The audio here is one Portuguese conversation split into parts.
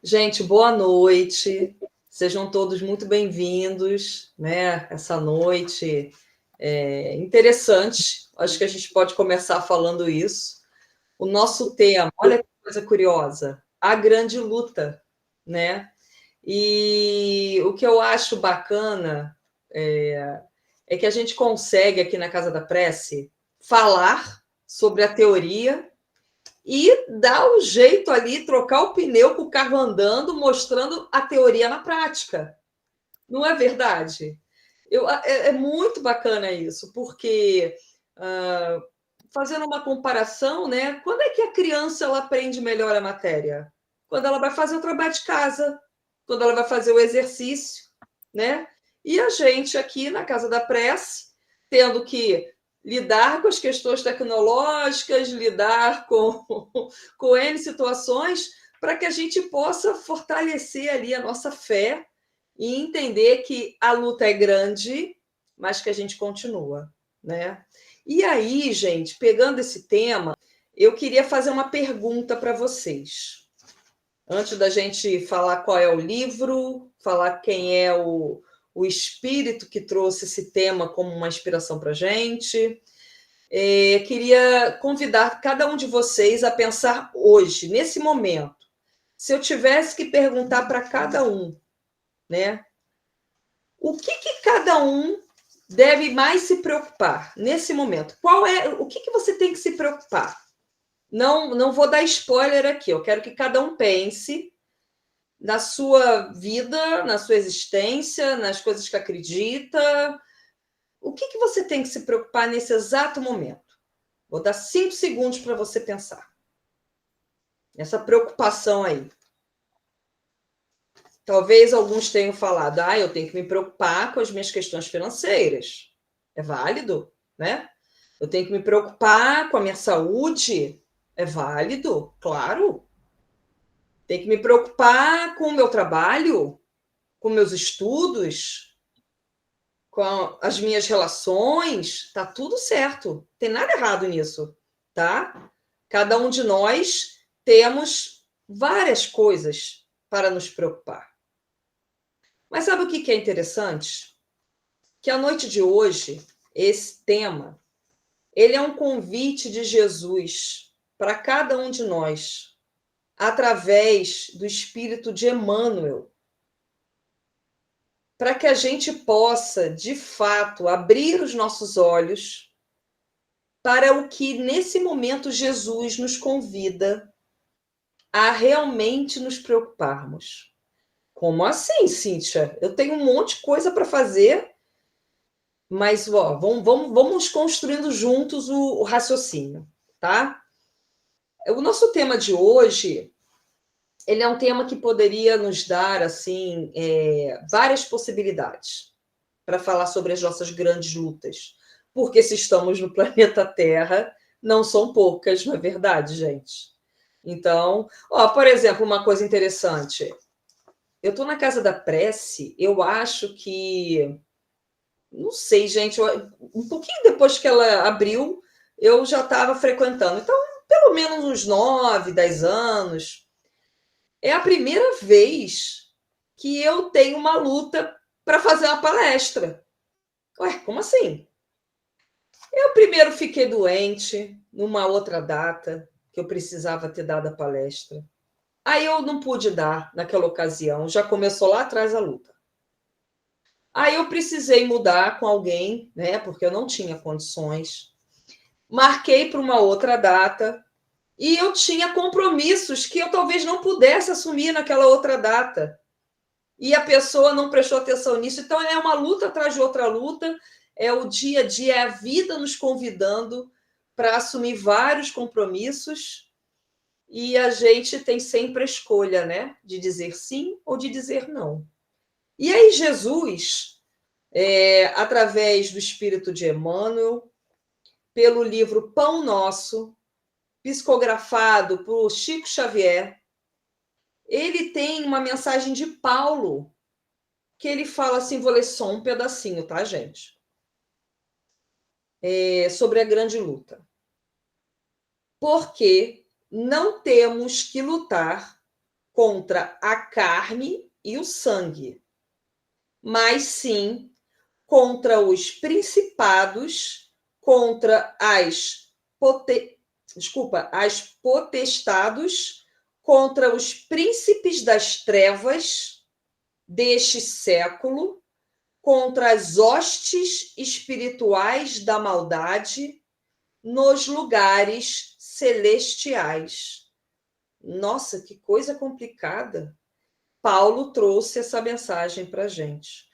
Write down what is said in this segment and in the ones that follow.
Gente, boa noite. Sejam todos muito bem-vindos, né? Essa noite interessante. Acho que a gente pode começar falando isso. O nosso tema, olha que coisa curiosa, a grande luta, né? E o que eu acho bacana é que a gente consegue aqui na Casa da Prece falar sobre a teoria e dar o jeito ali, trocar o pneu com o carro andando, mostrando a teoria na prática. Não é verdade? É muito bacana isso, porque fazendo uma comparação, né? Quando é que a criança ela aprende melhor a matéria? Quando ela vai fazer o trabalho de casa, quando ela vai fazer o exercício, né? E a gente aqui na Casa da Prece, tendo que lidar com as questões tecnológicas, lidar com N situações, para que a gente possa fortalecer ali a nossa fé e entender que a luta é grande, mas que a gente continua, né? E aí, gente, pegando esse tema, eu queria fazer uma pergunta para vocês. Antes da gente falar qual é o livro, falar quem é o espírito que trouxe esse tema como uma inspiração para a gente, queria convidar cada um de vocês a pensar hoje, nesse momento, se eu tivesse que perguntar para cada um, né? O que cada um deve mais se preocupar nesse momento? O que você tem que se preocupar? Não vou dar spoiler aqui, eu quero que cada um pense na sua vida, na sua existência, nas coisas que acredita. O que você tem que se preocupar nesse exato momento? Vou dar 5 segundos para você pensar. Essa preocupação aí. Talvez alguns tenham falado, eu tenho que me preocupar com as minhas questões financeiras. É válido, né? Eu tenho que me preocupar com a minha saúde. É válido, claro. Tenho que me preocupar com o meu trabalho, com meus estudos, com as minhas relações. Tá tudo certo. Tem nada errado nisso, tá? Cada um de nós temos várias coisas para nos preocupar. Mas sabe o que é interessante? Que a noite de hoje, esse tema, ele é um convite de Jesus para cada um de nós, através do Espírito de Emmanuel, para que a gente possa, de fato, abrir os nossos olhos para o que, nesse momento, Jesus nos convida a realmente nos preocuparmos. Como assim, Cíntia? Eu tenho um monte de coisa para fazer, mas vamos construindo juntos o raciocínio, tá? O nosso tema de hoje, ele é um tema que poderia nos dar assim várias possibilidades para falar sobre as nossas grandes lutas, porque se estamos no planeta Terra, não são poucas, não é verdade, gente? Então, por exemplo, uma coisa interessante. Eu estou na Casa da Prece, eu acho que não sei, gente, um pouquinho depois que ela abriu, eu já estava frequentando. Então, pelo menos uns 9, 10 anos. É a primeira vez que eu tenho uma luta para fazer uma palestra. Ué, como assim? Eu primeiro fiquei doente numa outra data que eu precisava ter dado a palestra. Aí eu não pude dar naquela ocasião, já começou lá atrás a luta. Aí eu precisei mudar com alguém, né, porque eu não tinha condições. Marquei para uma outra data e eu tinha compromissos que eu talvez não pudesse assumir naquela outra data. E a pessoa não prestou atenção nisso. Então, é uma luta atrás de outra luta, é o dia a dia, é a vida nos convidando para assumir vários compromissos e a gente tem sempre a escolha, né, de dizer sim ou de dizer não. E aí, Jesus, através do Espírito de Emmanuel, pelo livro Pão Nosso, psicografado por Chico Xavier, ele tem uma mensagem de Paulo, que ele fala assim, vou ler só um pedacinho, tá, gente? Sobre a grande luta. Porque não temos que lutar contra a carne e o sangue, mas sim contra os principados, contra as potestados, contra os príncipes das trevas deste século, contra as hostes espirituais da maldade nos lugares celestiais. Nossa, que coisa complicada. Paulo trouxe essa mensagem para a gente.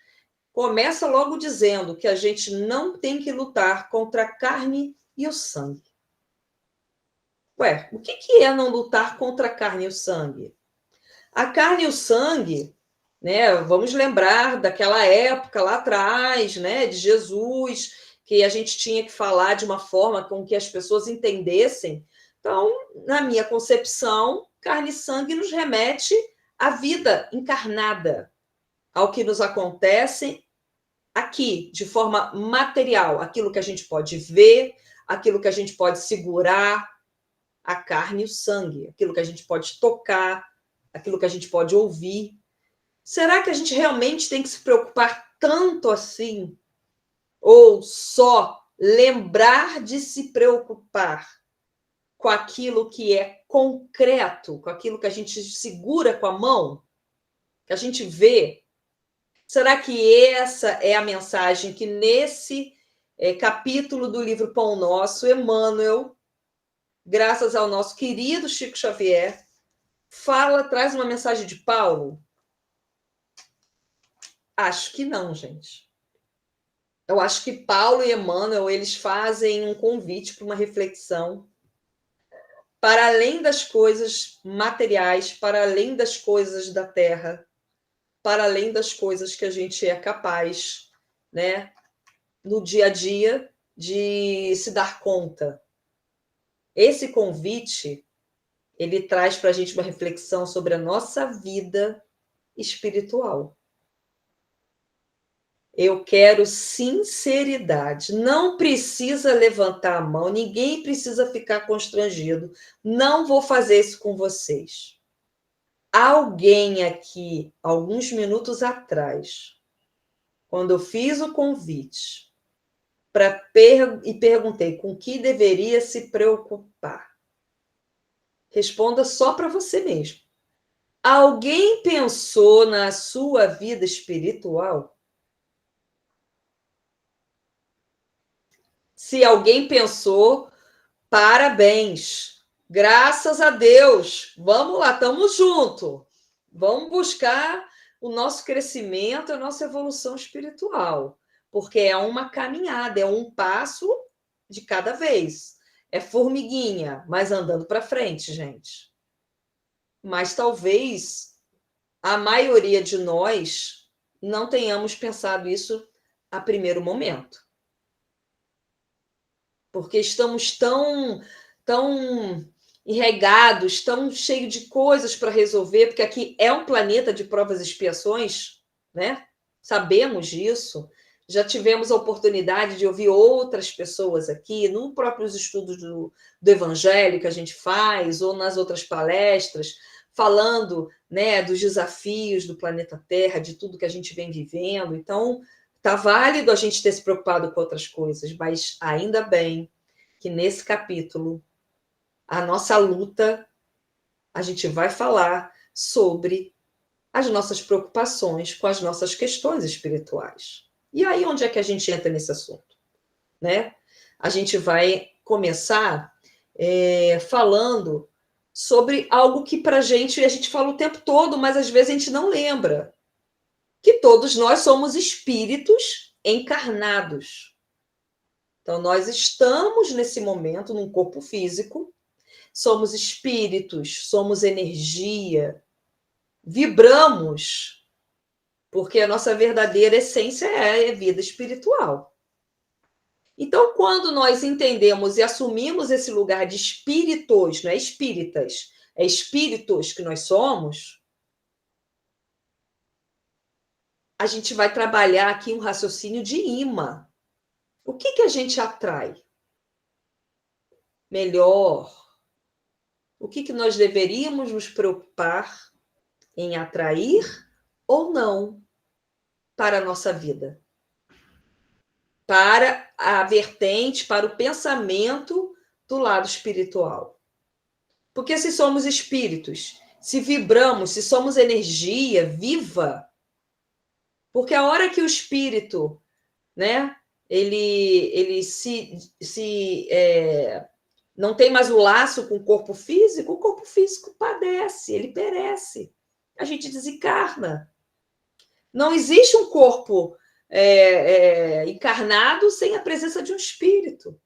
Começa logo dizendo que a gente não tem que lutar contra a carne e o sangue. Ué, o que é não lutar contra a carne e o sangue? A carne e o sangue, né? Vamos lembrar daquela época lá atrás, né, de Jesus, que a gente tinha que falar de uma forma com que as pessoas entendessem. Então, na minha concepção, carne e sangue nos remete à vida encarnada, ao que nos acontece aqui, de forma material, aquilo que a gente pode ver, aquilo que a gente pode segurar, a carne e o sangue, aquilo que a gente pode tocar, aquilo que a gente pode ouvir. Será que a gente realmente tem que se preocupar tanto assim? Ou só lembrar de se preocupar com aquilo que é concreto, com aquilo que a gente segura com a mão, que a gente vê? Será que essa é a mensagem que nesse capítulo do livro Pão Nosso, Emmanuel, graças ao nosso querido Chico Xavier, traz uma mensagem de Paulo? Acho que não, gente. Eu acho que Paulo e Emmanuel, eles fazem um convite para uma reflexão para além das coisas materiais, para além das coisas da terra, para além das coisas que a gente é capaz, né, no dia a dia, de se dar conta. Esse convite, ele traz para a gente uma reflexão sobre a nossa vida espiritual. Eu quero sinceridade. Não precisa levantar a mão, ninguém precisa ficar constrangido. Não vou fazer isso com vocês. Alguém aqui, alguns minutos atrás, quando eu fiz o convite e perguntei com que deveria se preocupar, responda só para você mesmo. Alguém pensou na sua vida espiritual? Se alguém pensou, parabéns. Graças a Deus. Vamos lá, estamos juntos. Vamos buscar o nosso crescimento, a nossa evolução espiritual. Porque é uma caminhada, é um passo de cada vez. É formiguinha, mas andando para frente, gente. Mas talvez a maioria de nós não tenhamos pensado isso a primeiro momento. Porque estamos tão enregados, tão cheios de coisas para resolver, porque aqui é um planeta de provas e expiações, né? Sabemos disso. Já tivemos a oportunidade de ouvir outras pessoas aqui, no próprios estudos do Evangelho que a gente faz, ou nas outras palestras, falando, né, dos desafios do planeta Terra, de tudo que a gente vem vivendo. Então, tá válido a gente ter se preocupado com outras coisas, mas ainda bem que nesse capítulo, a nossa luta, a gente vai falar sobre as nossas preocupações com as nossas questões espirituais. E aí, onde é que a gente entra nesse assunto? Né? A gente vai começar falando sobre algo que para a gente fala o tempo todo, mas às vezes a gente não lembra. Que todos nós somos espíritos encarnados. Então, nós estamos nesse momento num corpo físico, somos espíritos, somos energia, vibramos, porque a nossa verdadeira essência é a vida espiritual. Então, quando nós entendemos e assumimos esse lugar de espíritos, não é espíritas, é espíritos que nós somos, a gente vai trabalhar aqui um raciocínio de imã. O que a gente atrai? Melhor. O que nós deveríamos nos preocupar em atrair ou não para a nossa vida, para a vertente, para o pensamento do lado espiritual. Porque se somos espíritos, se vibramos, se somos energia viva, porque a hora que o espírito, né, ele não tem mais o laço com o corpo físico padece, ele perece. A gente desencarna. Não existe um corpo encarnado sem a presença de um espírito.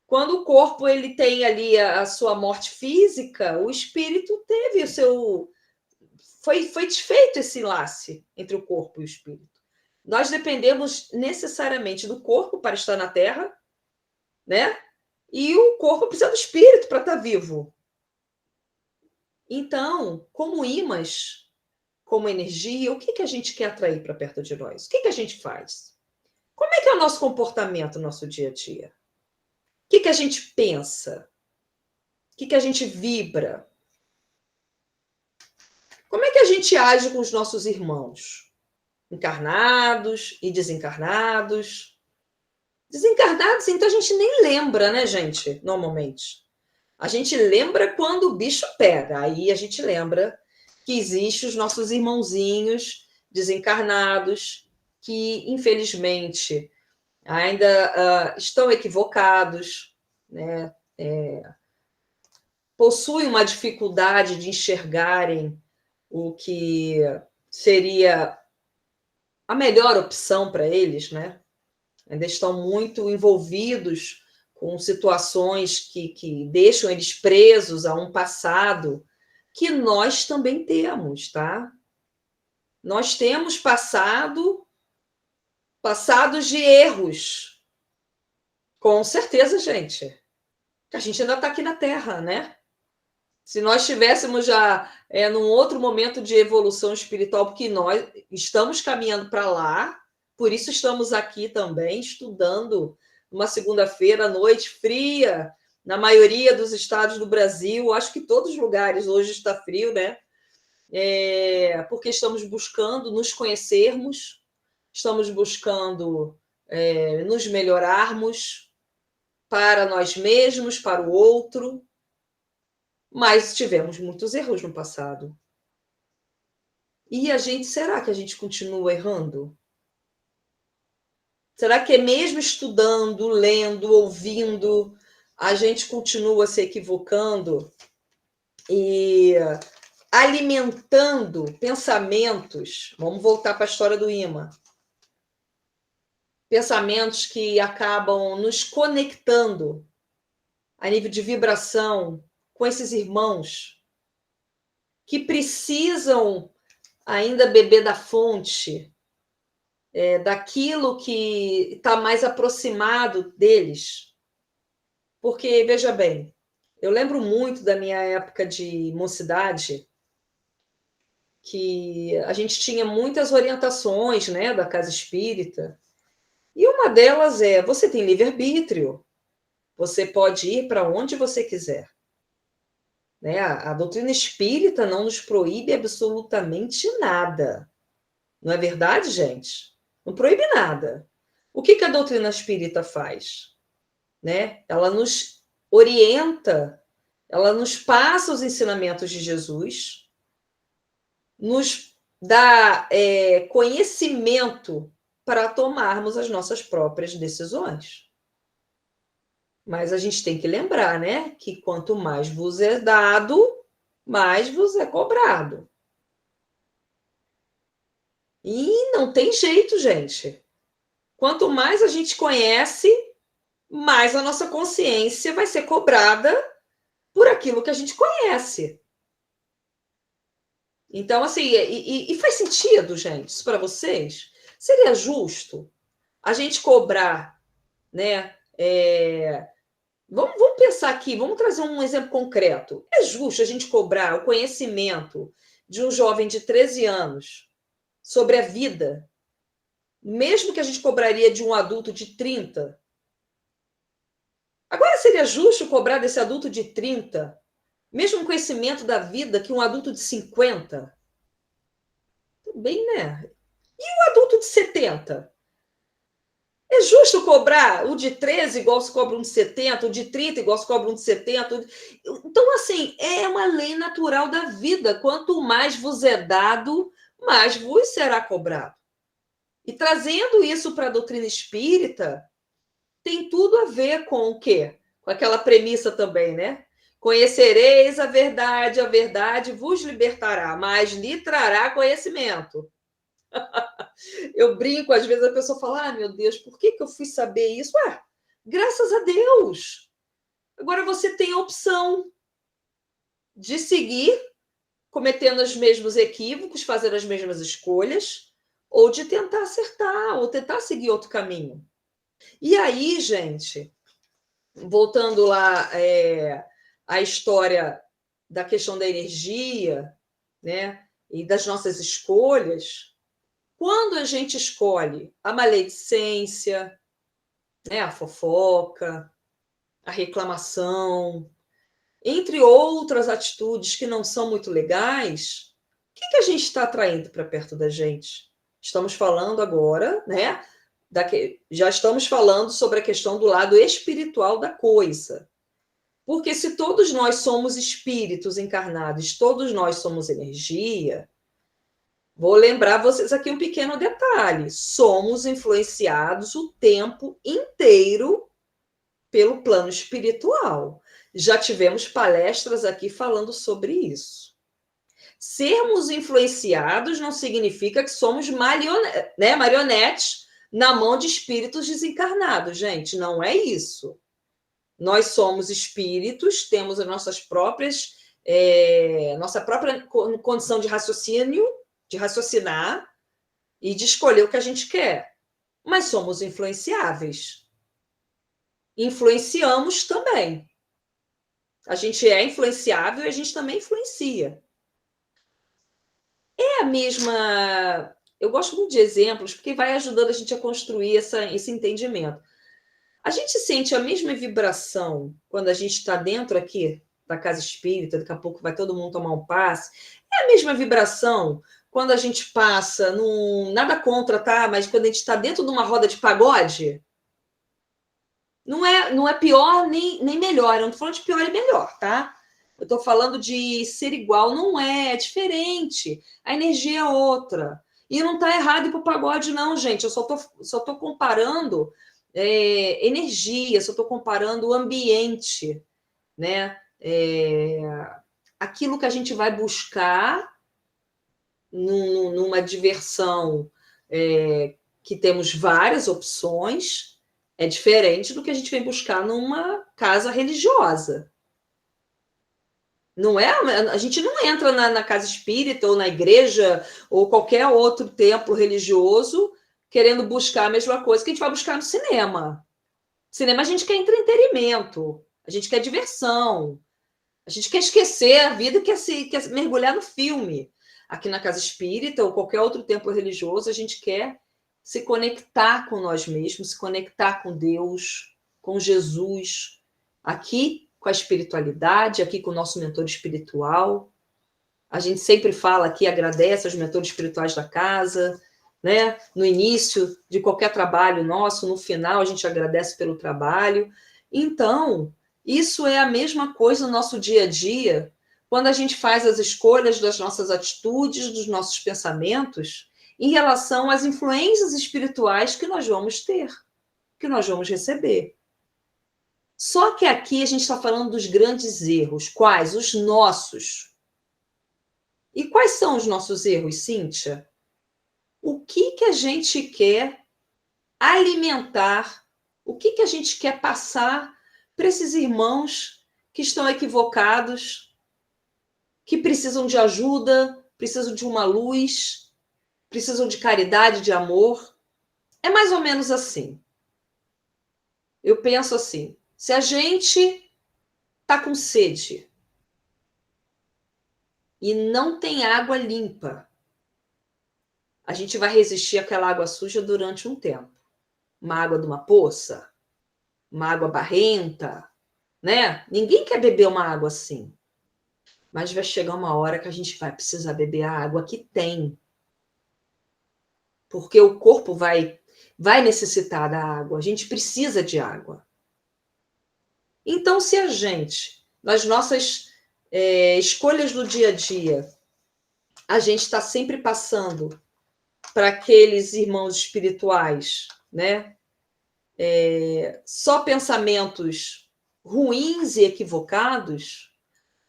Quando o corpo ele tem ali a sua morte física, o espírito teve o seu... Foi desfeito esse laço entre o corpo e o espírito. Nós dependemos necessariamente do corpo para estar na Terra, né? E o corpo precisa do espírito para estar vivo. Então, como imãs, como energia, o que a gente quer atrair para perto de nós? O que a gente faz? Como é que é o nosso comportamento no nosso dia a dia? O que a gente pensa? O que a gente vibra? Como é que a gente age com os nossos irmãos? Encarnados e desencarnados. Desencarnados, então a gente nem lembra, né, gente? Normalmente. A gente lembra quando o bicho pega. Aí a gente lembra que existem os nossos irmãozinhos desencarnados que, infelizmente, ainda estão equivocados, né? Possuem uma dificuldade de enxergarem o que seria a melhor opção para eles, né? Ainda estão muito envolvidos com situações que deixam eles presos a um passado que nós também temos, tá? Nós temos passados de erros. Com certeza, gente. A gente ainda está aqui na Terra, né? Se nós estivéssemos já num outro momento de evolução espiritual, porque nós estamos caminhando para lá, por isso estamos aqui também, estudando uma segunda-feira à noite fria, na maioria dos estados do Brasil, acho que todos os lugares hoje está frio, né? Porque estamos buscando nos conhecermos, estamos buscando nos melhorarmos para nós mesmos, para o outro, mas tivemos muitos erros no passado. E será que a gente continua errando? Será que mesmo estudando, lendo, ouvindo, a gente continua se equivocando e alimentando pensamentos? Vamos voltar para a história do imã. Pensamentos que acabam nos conectando a nível de vibração com esses irmãos que precisam ainda beber da fonte, daquilo que está mais aproximado deles. Porque, veja bem, eu lembro muito da minha época de mocidade, que a gente tinha muitas orientações, né, da casa espírita, e uma delas é: você tem livre-arbítrio, você pode ir para onde você quiser. Né? A doutrina espírita não nos proíbe absolutamente nada. Não é verdade, gente? Não proíbe nada. O que a doutrina espírita faz? Né? Ela nos orienta, ela nos passa os ensinamentos de Jesus, nos dá conhecimento para tomarmos as nossas próprias decisões. Mas a gente tem que lembrar, né, que quanto mais vos é dado, mais vos é cobrado. E não tem jeito, gente. Quanto mais a gente conhece, mais a nossa consciência vai ser cobrada por aquilo que a gente conhece. Então, assim, e faz sentido, gente, isso para vocês? Seria justo a gente cobrar, né? Vamos pensar aqui, vamos trazer um exemplo concreto. É justo a gente cobrar o conhecimento de um jovem de 13 anos sobre a vida, mesmo que a gente cobraria de um adulto de 30? Agora, seria justo cobrar desse adulto de 30 mesmo conhecimento da vida que um adulto de 50? Bem, né? E o adulto de 70? É justo cobrar o de 13 igual se cobra um de 70, o de 30 igual se cobra um de 70? Então, assim, é uma lei natural da vida. Quanto mais vos é dado, mais vos será cobrado. E trazendo isso para a doutrina espírita, tem tudo a ver com o quê? Com aquela premissa também, né? Conhecereis a verdade vos libertará, mas lhe trará conhecimento. Eu brinco, às vezes a pessoa fala: ah, meu Deus, por que eu fui saber isso? Ué, graças a Deus. Agora você tem a opção de seguir cometendo os mesmos equívocos, fazer as mesmas escolhas, ou de tentar acertar, ou tentar seguir outro caminho. E aí, gente, voltando lá à história da questão da energia, né, e das nossas escolhas, quando a gente escolhe a maledicência, né, a fofoca, a reclamação, entre outras atitudes que não são muito legais, o que a gente está atraindo para perto da gente? Estamos falando agora, né? Já estamos falando sobre a questão do lado espiritual da coisa. Porque se todos nós somos espíritos encarnados, todos nós somos energia, vou lembrar vocês aqui um pequeno detalhe: somos influenciados o tempo inteiro pelo plano espiritual. Já tivemos palestras aqui falando sobre isso. Sermos influenciados não significa que somos marionetes na mão de espíritos desencarnados, gente. Não é isso. Nós somos espíritos, temos as nossas próprias, nossa própria condição de raciocínio, de raciocinar e de escolher o que a gente quer. Mas somos influenciáveis. Influenciamos também. A gente é influenciável e a gente também influencia. É a mesma. Eu gosto muito de exemplos, porque vai ajudando a gente a construir esse entendimento. A gente sente a mesma vibração quando a gente está dentro aqui da casa espírita, daqui a pouco vai todo mundo tomar um passe. É a mesma vibração quando a gente passa num. Nada contra, tá? Mas quando a gente está dentro de uma roda de pagode, não é pior nem melhor. Eu não estou falando de pior e melhor, tá? Eu estou falando de ser igual, não é diferente. A energia é outra. E não está errado ir para o pagode, não, gente. Eu só tô comparando energia, só estou comparando o ambiente, né? Aquilo que a gente vai buscar numa diversão que temos várias opções, é diferente do que a gente vem buscar numa casa religiosa. Não é? A gente não entra na casa espírita ou na igreja ou qualquer outro templo religioso querendo buscar a mesma coisa que a gente vai buscar no cinema. Cinema a gente quer entretenimento, a gente quer diversão, a gente quer esquecer a vida e quer mergulhar no filme. Aqui na casa espírita ou qualquer outro templo religioso, a gente quer se conectar com nós mesmos, se conectar com Deus, com Jesus. Aqui com a espiritualidade, aqui com o nosso mentor espiritual. A gente sempre fala aqui, agradece aos mentores espirituais da casa, né? No início de qualquer trabalho nosso, no final a gente agradece pelo trabalho. Então, isso é a mesma coisa no nosso dia a dia, quando a gente faz as escolhas das nossas atitudes, dos nossos pensamentos, em relação às influências espirituais que nós vamos ter, que nós vamos receber. Só que aqui a gente está falando dos grandes erros. Quais? Os nossos. E quais são os nossos erros, Cíntia? O que a gente quer alimentar? O que a gente quer passar para esses irmãos que estão equivocados, que precisam de ajuda, precisam de uma luz, precisam de caridade, de amor? É mais ou menos assim. Eu penso assim, se a gente está com sede e não tem água limpa, a gente vai resistir àquela água suja durante um tempo. Uma água de uma poça, uma água barrenta, né? Ninguém quer beber uma água assim. Mas vai chegar uma hora que a gente vai precisar beber a água que tem. porque o corpo vai necessitar da água, a gente precisa de água. Então, se a gente, nas nossas escolhas do dia a dia, a gente está sempre passando para aqueles irmãos espirituais, né? Só pensamentos ruins e equivocados,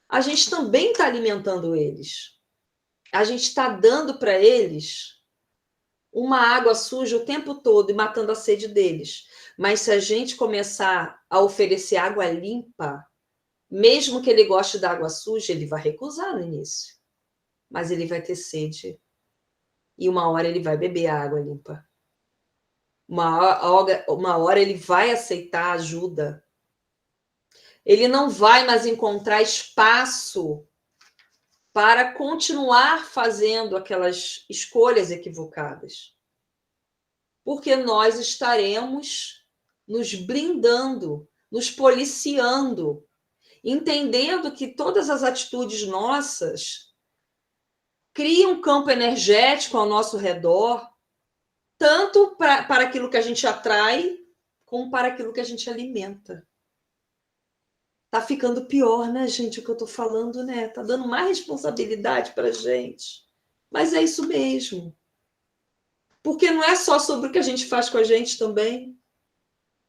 a gente também está alimentando eles. A gente está dando para eles uma água suja o tempo todo e matando a sede deles. Mas se a gente começar a oferecer água limpa, mesmo que ele goste da água suja, ele vai recusar no início. Mas ele vai ter sede. E uma hora ele vai beber a água limpa. Uma hora ele vai aceitar ajuda. Ele não vai mais encontrar espaço para continuar fazendo aquelas escolhas equivocadas. Porque nós estaremos nos blindando, nos policiando, entendendo que todas as atitudes nossas criam um campo energético ao nosso redor, tanto para aquilo que a gente atrai, como para aquilo que a gente alimenta. Tá ficando pior, né, gente, o que eu tô falando, né? Tá dando mais responsabilidade pra gente. Mas é isso mesmo. Porque não é só sobre o que a gente faz com a gente também.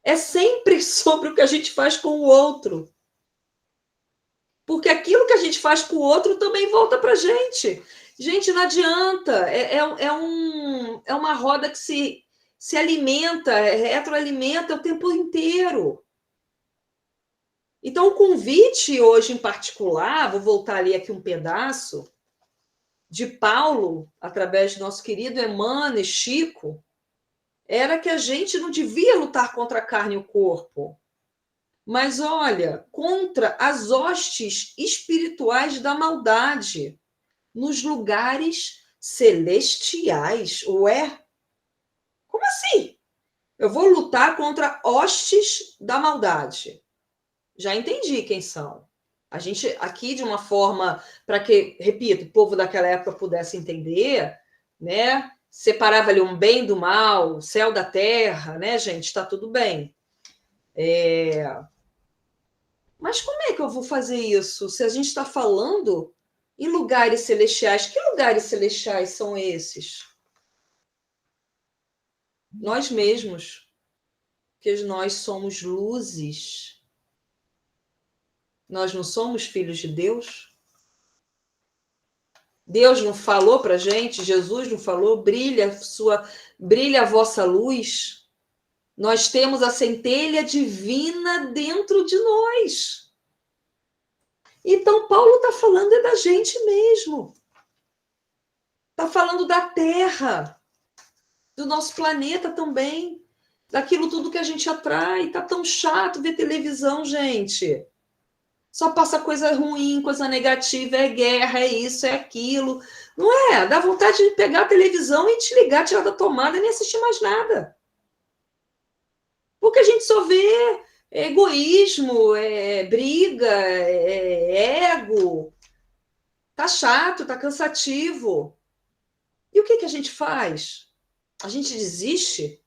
É sempre sobre o que a gente faz com o outro. Porque aquilo que a gente faz com o outro também volta pra gente. Gente, não adianta. É uma roda que se alimenta, retroalimenta o tempo inteiro. Então, o convite hoje em particular, vou voltar ali aqui um pedaço, de Paulo, através do nosso querido Emmanuel, Chico, era que a gente não devia lutar contra a carne e o corpo, mas, olha, contra as hostes espirituais da maldade, nos lugares celestiais. Ué? Como assim? Eu vou lutar contra hostes da maldade. Já entendi quem são. A gente aqui, de uma forma, para que, repito, o povo daquela época pudesse entender, né? Separava ali um bem do mal, o céu da terra, né, gente? Está tudo bem. Mas como é que eu vou fazer isso? Se a gente está falando em lugares celestiais, que lugares celestiais são esses? Nós mesmos, porque nós somos luzes. Nós não somos filhos de Deus? Deus não falou para a gente, Jesus não falou, brilha a vossa luz. Nós temos a centelha divina dentro de nós. Então, Paulo está falando da gente mesmo. Está falando da Terra, do nosso planeta também, daquilo tudo que a gente atrai. Está tão chato ver televisão, gente. Só passa coisa ruim, coisa negativa, é guerra, é isso, é aquilo. Não é? Dá vontade de pegar a televisão e desligar, tirar da tomada e nem assistir mais nada. Porque a gente só vê egoísmo, briga, ego. Tá chato, tá cansativo. E o que a gente faz? A gente desiste?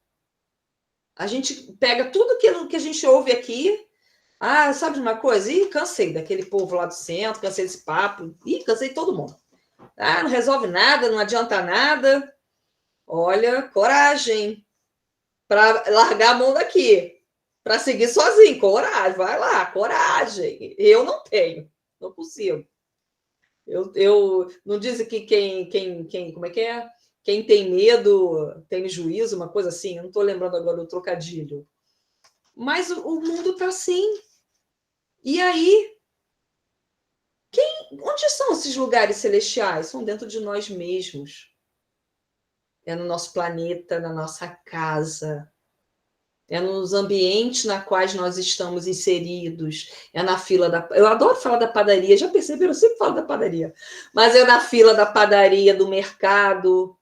A gente pega tudo aquilo que a gente ouve aqui. Ah, sabe de uma coisa? Ih, cansei daquele povo lá do centro, cansei desse papo. Ih, cansei de todo mundo. Ah, não resolve nada, não adianta nada. Olha, coragem para largar a mão daqui, para seguir sozinho. Coragem, vai lá, coragem. Eu não tenho, não consigo. Eu não dizem que como é que é? Quem tem medo tem juízo, uma coisa assim. Eu não estou lembrando agora do trocadilho. Mas o mundo está assim. E aí, onde são esses lugares celestiais? São dentro de nós mesmos. É no nosso planeta, na nossa casa. É nos ambientes na quais nós estamos inseridos. É na fila da... Eu adoro falar da padaria, já perceberam? Eu sempre falo da padaria. Mas é na fila da padaria, do mercado.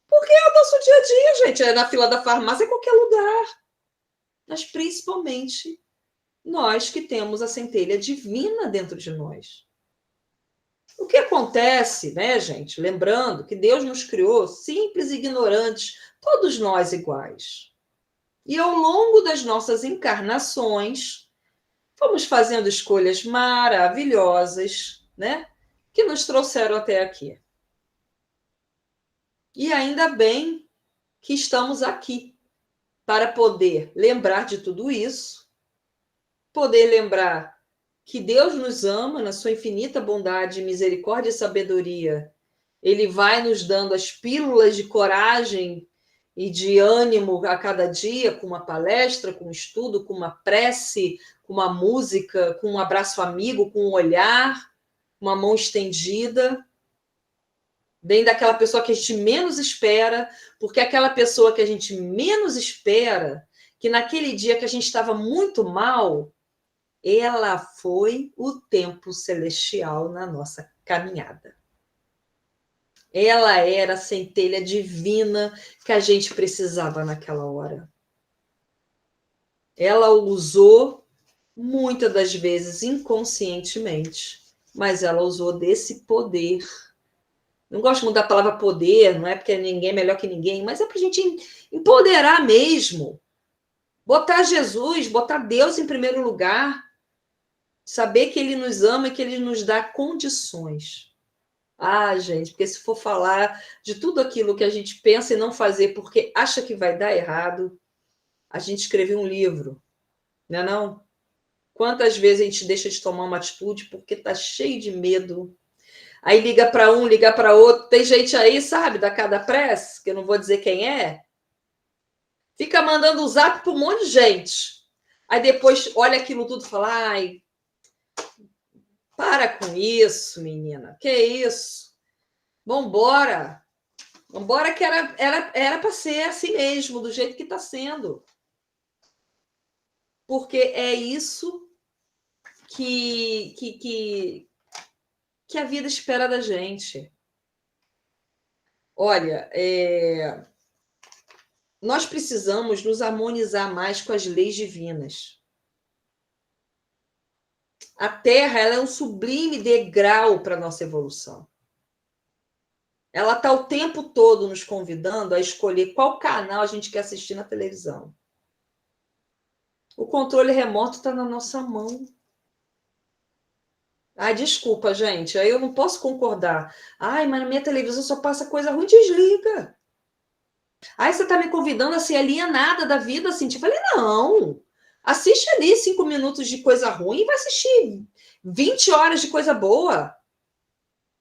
Porque é o nosso dia a dia, gente. É na fila da farmácia, é qualquer lugar. Mas principalmente nós que temos a centelha divina dentro de nós. O que acontece, né, gente? Lembrando que Deus nos criou simples e ignorantes, todos nós iguais. E ao longo das nossas encarnações, fomos fazendo escolhas maravilhosas, né? Que nos trouxeram até aqui. E ainda bem que estamos aqui para poder lembrar de tudo isso, poder lembrar que Deus nos ama na sua infinita bondade, misericórdia e sabedoria. Ele vai nos dando as pílulas de coragem e de ânimo a cada dia, com uma palestra, com um estudo, com uma prece, com uma música, com um abraço amigo, com um olhar, uma mão estendida. Bem daquela pessoa que a gente menos espera, porque aquela pessoa que a gente menos espera, que naquele dia que a gente estava muito mal, ela foi o tempo celestial na nossa caminhada. Ela era a centelha divina que a gente precisava naquela hora. Ela usou, muitas das vezes inconscientemente, mas ela usou desse poder. Não gosto muito da palavra poder, não é porque ninguém é melhor que ninguém, mas é para a gente empoderar mesmo. Botar Jesus, botar Deus em primeiro lugar. Saber que Ele nos ama e que Ele nos dá condições. Ah, gente, porque se for falar de tudo aquilo que a gente pensa e não fazer porque acha que vai dar errado, a gente escreveu um livro, não é não? Quantas vezes a gente deixa de tomar uma atitude porque está cheio de medo. Aí liga para um, liga para outro. Tem gente aí, sabe, da Cada Press, que eu não vou dizer quem é, fica mandando o zap para um monte de gente. Aí depois olha aquilo tudo e fala, ai, para com isso, menina. Que isso? Vambora. Vambora que era para ser assim mesmo, do jeito que está sendo. Porque é isso que a vida espera da gente. Olha, nós precisamos nos harmonizar mais com as leis divinas. A Terra ela é um sublime degrau para a nossa evolução. Ela está o tempo todo nos convidando a escolher qual canal a gente quer assistir na televisão. O controle remoto está na nossa mão. Ai, desculpa, gente, aí eu não posso concordar. Ai, mas na minha televisão só passa coisa ruim, desliga. Ai, você está me convidando a ser alienada da vida, assim. Eu falei, não. Assiste ali 5 minutos de coisa ruim e vai assistir 20 horas de coisa boa.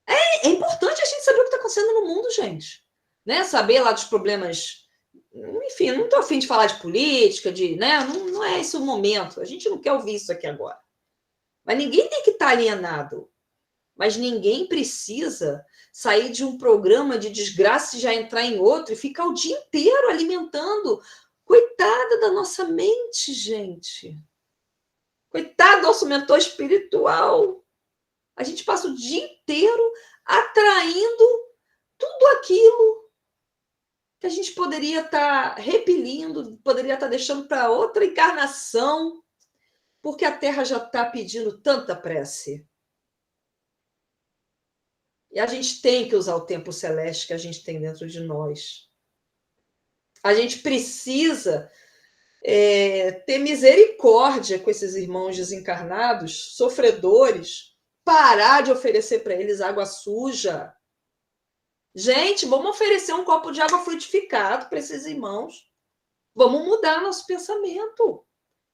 É importante a gente saber o que está acontecendo no mundo, gente. Né? Saber lá dos problemas. Enfim, não estou afim de falar de política, né? Não é esse o momento. A gente não quer ouvir isso aqui agora. Mas ninguém tem que estar alienado. Mas ninguém precisa sair de um programa de desgraça e já entrar em outro e ficar o dia inteiro alimentando. Coitada da nossa mente, gente. Coitado do nosso mentor espiritual. A gente passa o dia inteiro atraindo tudo aquilo que a gente poderia estar repelindo, poderia estar deixando para outra encarnação, porque a Terra já está pedindo tanta prece. E a gente tem que usar o tempo celeste que a gente tem dentro de nós. A gente precisa ter misericórdia com esses irmãos desencarnados, sofredores, parar de oferecer para eles água suja. Gente, vamos oferecer um copo de água frutificado para esses irmãos. Vamos mudar nosso pensamento,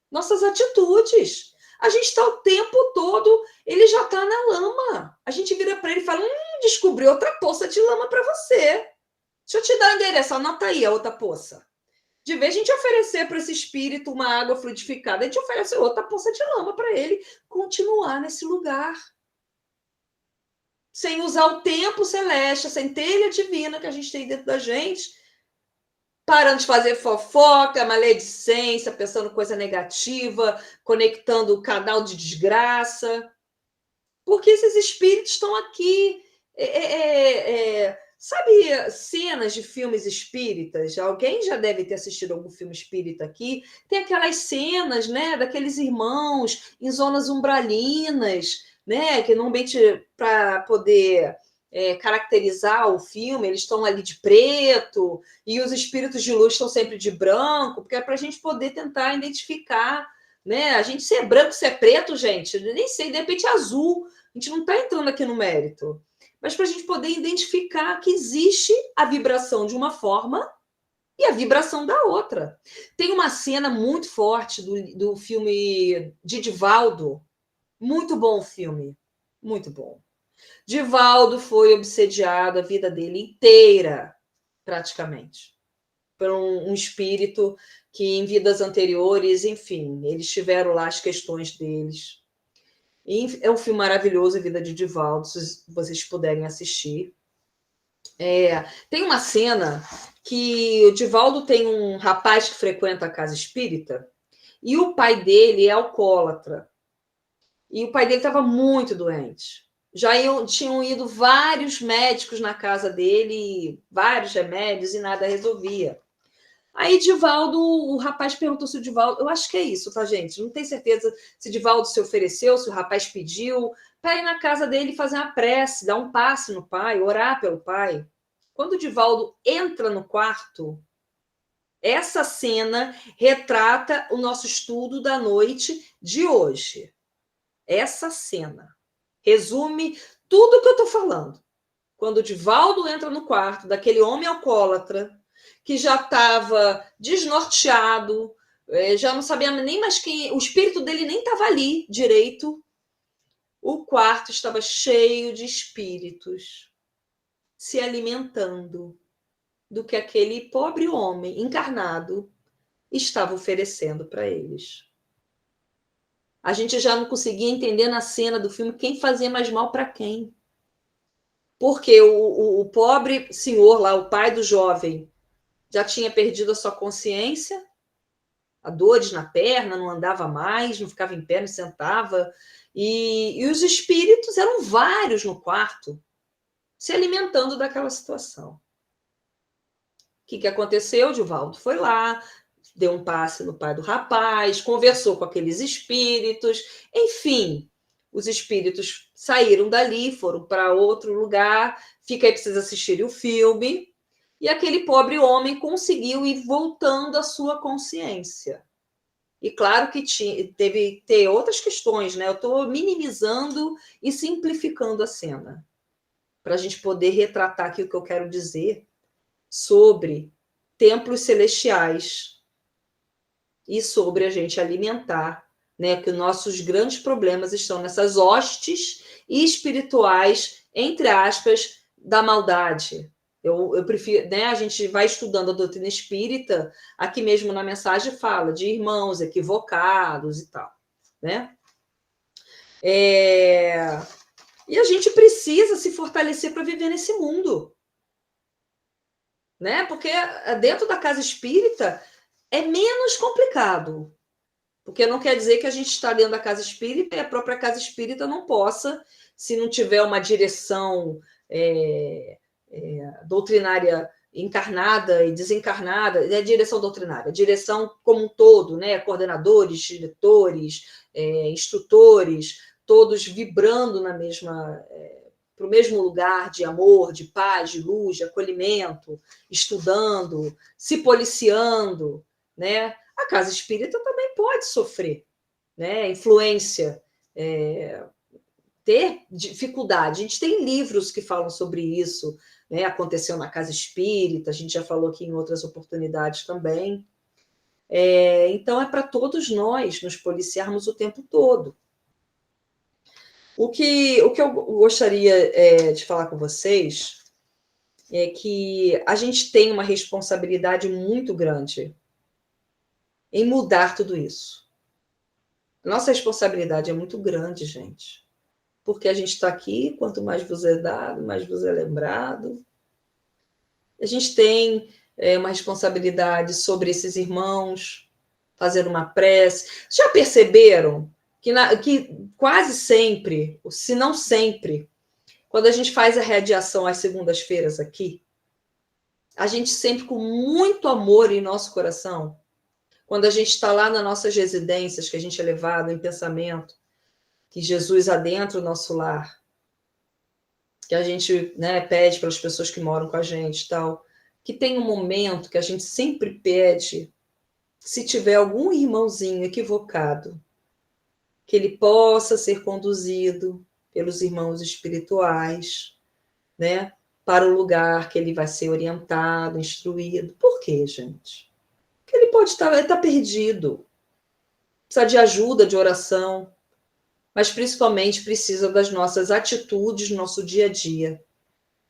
nossas atitudes. A gente está o tempo todo, ele já está na lama. A gente vira para ele e fala, descobri outra poça de lama para você. Deixa eu te dar o endereço, anota aí a outra poça. De vez a gente oferecer para esse espírito uma água frutificada, a gente oferece outra poça de lama para ele continuar nesse lugar. Sem usar o tempo celeste, a centelha divina que a gente tem dentro da gente, parando de fazer fofoca, maledicência, pensando coisa negativa, conectando o canal de desgraça. Porque esses espíritos estão aqui. Sabe cenas de filmes espíritas? Alguém já deve ter assistido algum filme espírita aqui. Tem aquelas cenas, né, daqueles irmãos em zonas umbralinas, né? Que normalmente para poder caracterizar o filme, eles estão ali de preto, e os espíritos de luz estão sempre de branco, porque é para a gente poder tentar identificar, né? A gente se é branco, se é preto, gente, eu nem sei, de repente é azul, a gente não está entrando aqui no mérito, mas para a gente poder identificar que existe a vibração de uma forma e a vibração da outra. Tem uma cena muito forte do filme de Divaldo, muito bom o filme, muito bom. Divaldo foi obsediado a vida dele inteira, praticamente, por um espírito que em vidas anteriores, enfim, eles tiveram lá as questões deles. E é um filme maravilhoso, A Vida de Divaldo, se vocês puderem assistir. Tem uma cena que o Divaldo tem um rapaz que frequenta a casa espírita e o pai dele é alcoólatra. E o pai dele estava muito doente. Tinham ido vários médicos na casa dele, vários remédios, e nada resolvia. Aí, Divaldo, o rapaz perguntou se o Divaldo. Eu acho que é isso, tá, gente? Não tenho certeza se Divaldo se ofereceu, se o rapaz pediu, para ir na casa dele e fazer uma prece, dar um passe no pai, orar pelo pai. Quando o Divaldo entra no quarto, essa cena retrata o nosso estudo da noite de hoje. Essa cena resume tudo que eu estou falando. Quando o Divaldo entra no quarto daquele homem alcoólatra, que já estava desnorteado, já não sabia nem mais quem, o espírito dele nem estava ali direito, o quarto estava cheio de espíritos se alimentando do que aquele pobre homem encarnado estava oferecendo para eles. A gente já não conseguia entender na cena do filme quem fazia mais mal para quem. Porque o pobre senhor lá, o pai do jovem, já tinha perdido a sua consciência, a dores na perna, não andava mais, não ficava em pé, não sentava. E os espíritos eram vários no quarto, se alimentando daquela situação. O que aconteceu? O Divaldo foi lá, deu um passe no pai do rapaz, conversou com aqueles espíritos, enfim, os espíritos saíram dali, foram para outro lugar, fica aí para vocês assistirem o filme, e aquele pobre homem conseguiu ir voltando à sua consciência. E claro que teve ter outras questões, né? Eu estou minimizando e simplificando a cena, para a gente poder retratar aqui o que eu quero dizer sobre templos celestiais e sobre a gente alimentar, né? Que os nossos grandes problemas estão nessas hostes espirituais, entre aspas, da maldade. Eu prefiro, né? A gente vai estudando a doutrina espírita, aqui mesmo na mensagem fala de irmãos equivocados e tal, né? E a gente precisa se fortalecer para viver nesse mundo, né? Porque dentro da casa espírita é menos complicado. Porque não quer dizer que a gente está dentro da casa espírita e a própria casa espírita não possa, se não tiver uma direção doutrinária encarnada e desencarnada, é direção doutrinária, direção como um todo, né? Coordenadores, diretores, instrutores, todos vibrando na mesma para o mesmo lugar de amor, de paz, de luz, de acolhimento, estudando, se policiando, né? A casa espírita também pode sofrer, né? Influência, ter dificuldade. A gente tem livros que falam sobre isso, né? Aconteceu na casa espírita, a gente já falou aqui em outras oportunidades também. Então, é para todos nós nos policiarmos o tempo todo. O que eu gostaria de falar com vocês é que a gente tem uma responsabilidade muito grande em mudar tudo isso. Nossa responsabilidade é muito grande, gente. Porque a gente está aqui, quanto mais vos é dado, mais vos é lembrado. A gente tem uma responsabilidade sobre esses irmãos, fazer uma prece. Já perceberam que quase sempre, se não sempre, quando a gente faz a radiação às segundas-feiras aqui, a gente sempre com muito amor em nosso coração, quando a gente está lá nas nossas residências, que a gente é levado em pensamento, que Jesus adentra o nosso lar, que a gente, né, pede para as pessoas que moram com a gente, tal, que tem um momento que a gente sempre pede, se tiver algum irmãozinho equivocado, que ele possa ser conduzido pelos irmãos espirituais, né, para o lugar que ele vai ser orientado, instruído. Por quê, gente? Porque ele pode estar, ele está perdido, precisa de ajuda, de oração, mas principalmente precisa das nossas atitudes no nosso dia a dia,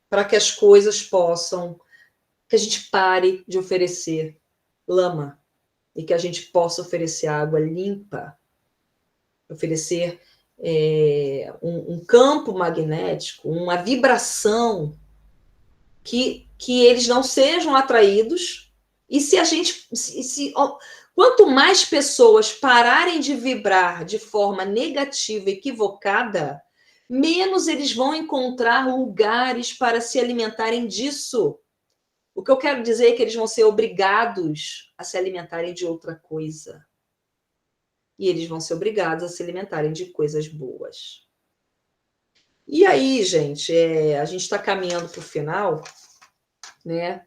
para que as coisas possam, que a gente pare de oferecer lama e que a gente possa oferecer água limpa, oferecer um campo magnético, uma vibração que eles não sejam atraídos. E se a gente, quanto mais pessoas pararem de vibrar de forma negativa, equivocada, menos eles vão encontrar lugares para se alimentarem disso. O que eu quero dizer é que eles vão ser obrigados a se alimentarem de outra coisa. E eles vão ser obrigados a se alimentarem de coisas boas. E aí, gente, a gente está caminhando para o final, né?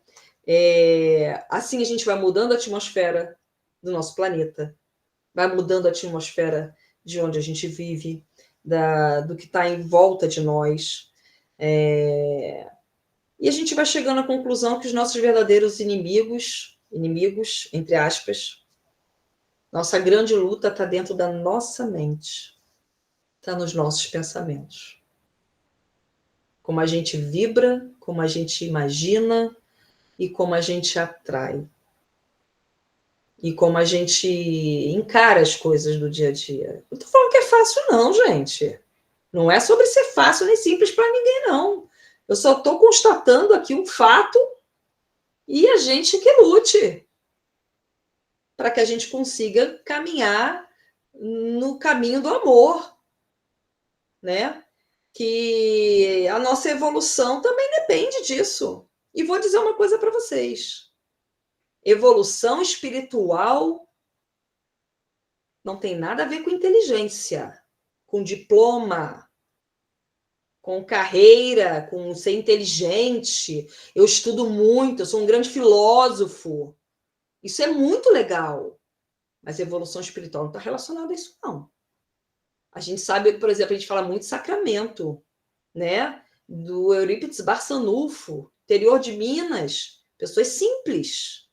Assim a gente vai mudando a atmosfera do nosso planeta, vai mudando a atmosfera de onde a gente vive, do que está em volta de nós. E a gente vai chegando à conclusão que os nossos verdadeiros inimigos, entre aspas, nossa grande luta está dentro da nossa mente, está nos nossos pensamentos. Como a gente vibra, como a gente imagina e como a gente atrai. E como a gente encara as coisas do dia a dia. Não estou falando que é fácil, não, gente. Não é sobre ser fácil nem simples para ninguém, não. Eu só estou constatando aqui um fato e a gente que lute para que a gente consiga caminhar no caminho do amor, né? Que a nossa evolução também depende disso. E vou dizer uma coisa para vocês. Evolução espiritual não tem nada a ver com inteligência, com diploma, com carreira, com ser inteligente. Eu estudo muito, eu sou um grande filósofo. Isso é muito legal. Mas evolução espiritual não está relacionada a isso, não. A gente sabe, por exemplo, a gente fala muito de sacramento, né? Do Eurípides Barçanufo, interior de Minas, pessoas simples,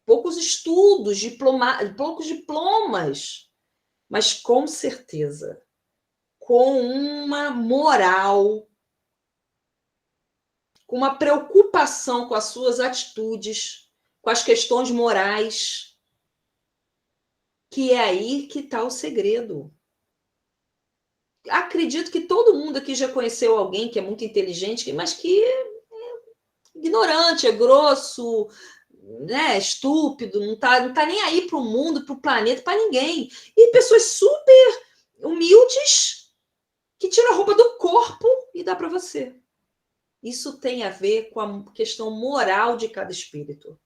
poucos estudos, poucos diplomas, mas com certeza, com uma moral, com uma preocupação com as suas atitudes, com as questões morais, que é aí que está o segredo. Acredito que todo mundo aqui já conheceu alguém que é muito inteligente, mas que é ignorante, é grosso, né, estúpido, não tá nem aí para o mundo, para o planeta, para ninguém. E pessoas super humildes que tiram a roupa do corpo e dá para você. Isso tem a ver com a questão moral de cada espírito.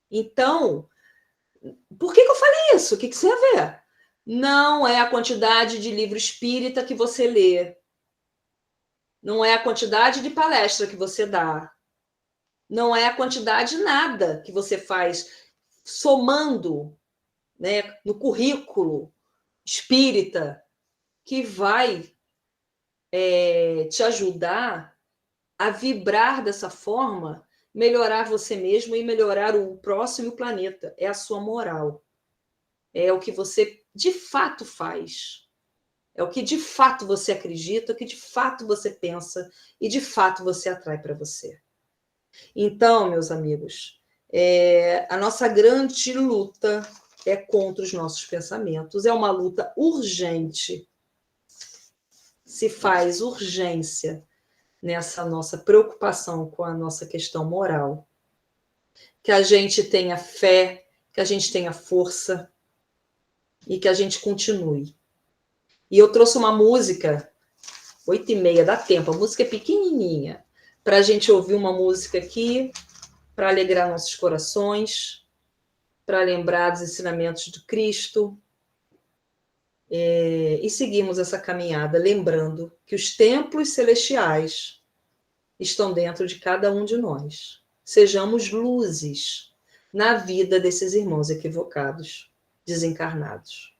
Então, por que eu falei isso? O que isso tem a ver? Não é a quantidade de livro espírita que você lê. Não é a quantidade de palestra que você dá. Não é a quantidade de nada que você faz somando, né, no currículo espírita que vai te ajudar a vibrar dessa forma, melhorar você mesmo e melhorar o próximo e o planeta. É a sua moral. É o que você de fato faz. É o que de fato você acredita, o que de fato você pensa e de fato você atrai para você. Então, meus amigos, a nossa grande luta é contra os nossos pensamentos. É uma luta urgente. Se faz urgência nessa nossa preocupação com a nossa questão moral. Que a gente tenha fé, que a gente tenha força e que a gente continue. E eu trouxe uma música, 8h30, dá tempo, a música é pequenininha, para a gente ouvir uma música aqui, para alegrar nossos corações, para lembrar dos ensinamentos do Cristo, e seguirmos essa caminhada, lembrando que os templos celestiais estão dentro de cada um de nós. Sejamos luzes na vida desses irmãos equivocados, desencarnados.